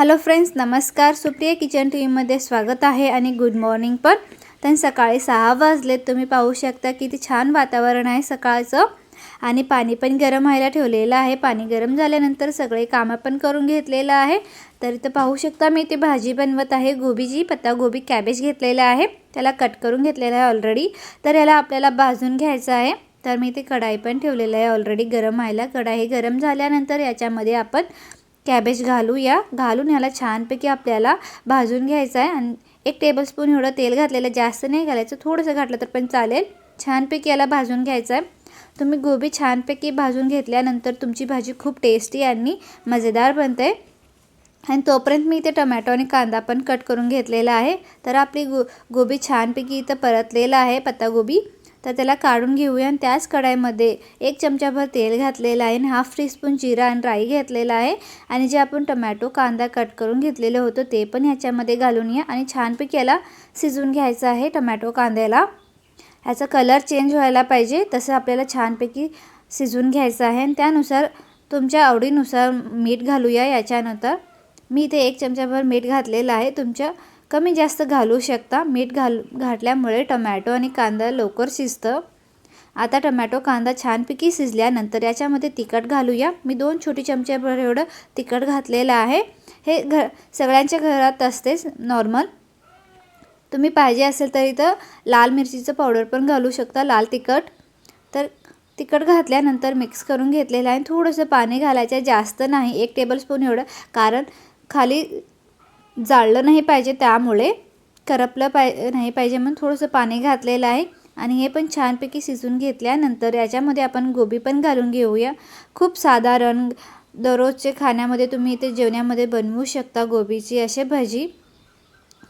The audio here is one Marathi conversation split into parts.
हॅलो फ्रेंड्स, नमस्कार. सुप्रिया किचन टीव्हीमध्ये स्वागत आहे आणि गुड मॉर्निंग. पण सकाळी 6 वाजलेत. तुम्ही पाहू शकता किती छान वातावरण आहे सकाळचं. आणि पाणी पण गरम व्हायला ठेवलेलं आहे. पाणी गरम झाल्यानंतर सगळे कामं पण करून घेतलेलं आहे. तर इथं पाहू शकता मी ती भाजी बनवत आहे. गोबीची पत्तागोबी कॅबेज घेतलेला आहे, त्याला कट करून घेतलेला आहे ऑलरेडी. तर याला आपल्याला भाजून घ्यायचं आहे. तर मी ते कढाई पण ठेवलेलं आहे ऑलरेडी गरम व्हायला. कढाई गरम झाल्यानंतर याच्यामध्ये आपण कॅबेज घालून याला छानपैकी आपल्याला भाजून घ्यायचं आहे. आणि 1 टेबलस्पून एवढं तेल घातलेलं, जास्त नाही घालायचं, थोडंसं घातलं तर पण चालेल. छानपैकी याला भाजून घ्यायचं आहे. तुम्ही गोबी छानपैकी भाजून घेतल्यानंतर तुमची भाजी खूप टेस्टी आणि मजेदार बनते. आणि तोपर्यंत मी इथे टोमॅटो आणि कांदा पण कट करून घेतलेला आहे. तर आपली गोबी छानपैकी इथं परतलेला आहे पत्तागोबी. तर त्याला काढून घेऊया. आणि त्याच कढाईमध्ये 1 चमचाभर तेल घातलेलं आहे आणि 1/2 टीस्पून जिरा आणि राई घेतलेला आहे. आणि जे आपण टोमॅटो कांदा कट करून घेतलेलं होतं ते पण ह्याच्यामध्ये घालून या आणि छानपैकी याला शिजवून घ्यायचं आहे. टोमॅटो कांद्याला ह्याचा कलर चेंज व्हायला पाहिजे तसं आपल्याला छानपैकी शिजवून घ्यायचं आहे. आणि त्यानुसार तुमच्या आवडीनुसार मीठ घालूया. याच्यानंतर मी इथे 1 चमचाभर मीठ घातलेलं आहे. तुमच्या कमी जास्त घालू शकता. मीठ घातल्यामुळे टोमॅटो आणि कांदा लवकर शिजतं. आता टोमॅटो कांदा छानपैकी शिजल्यानंतर याच्यामध्ये तिखट घालूया. मी 2 छोटे चमचेभर एवढं तिखट घातलेलं आहे. हे सगळ्यांच्या घरात असतेच नॉर्मल. तुम्ही पाहिजे असेल तर इथं लाल मिरचीचं पावडर पण घालू शकता, लाल तिखट. तर तिखट घातल्यानंतर मिक्स करून घेतलेलं आहे. थोडंसं पाणी घालायचं, जास्त नाही, 1 टेबलस्पून एवढं, कारण खाली जाळलं नाही पाहिजे, त्यामुळे करपलं नाही पाहिजे म्हणून थोडंसं पाणी घातलेलं आहे. आणि हे पण छानपैकी शिजून घेतल्यानंतर याच्यामध्ये आपण गोबी पण घालून घेऊया. खूप साधारण दररोजच्या खाण्यामध्ये तुम्ही इथे जेवणामध्ये बनवू शकता गोबीची अशी भाजी.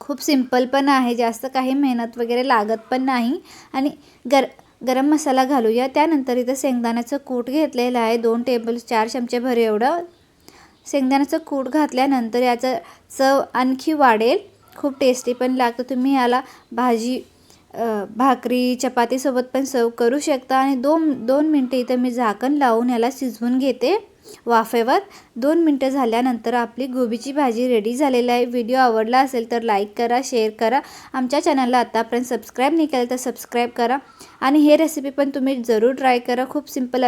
खूप सिंपल पण आहे, जास्त काही मेहनत वगैरे लागत पण नाही. आणि गरम मसाला घालूया. त्यानंतर इथं शेंगदाण्याचं कूट घेतलेलं आहे 4 चमचेभर एवढं. शेंगदाण्याचं कूट घातल्यानंतर याचं चव आणखी वाढेल, खूप टेस्टी पण लागतं. तुम्ही याला भाकरी चपातीसोबत पण सर्व करू शकता. आणि 2 मिनटं इथं मी झाकण लावून याला शिजवून घेते वाफेवर. 2 मिनटं झाल्यानंतर आपली गोबीची भाजी रेडी झालेली आहे. व्हिडिओ आवडला असेल तर लाईक करा, शेअर करा. आमच्या चॅनलला आतापर्यंत सबस्क्राईब नाही केलं तर सबस्क्राईब करा. आणि हे रेसिपी पण तुम्ही जरूर ट्राय करा. खूप सिंपल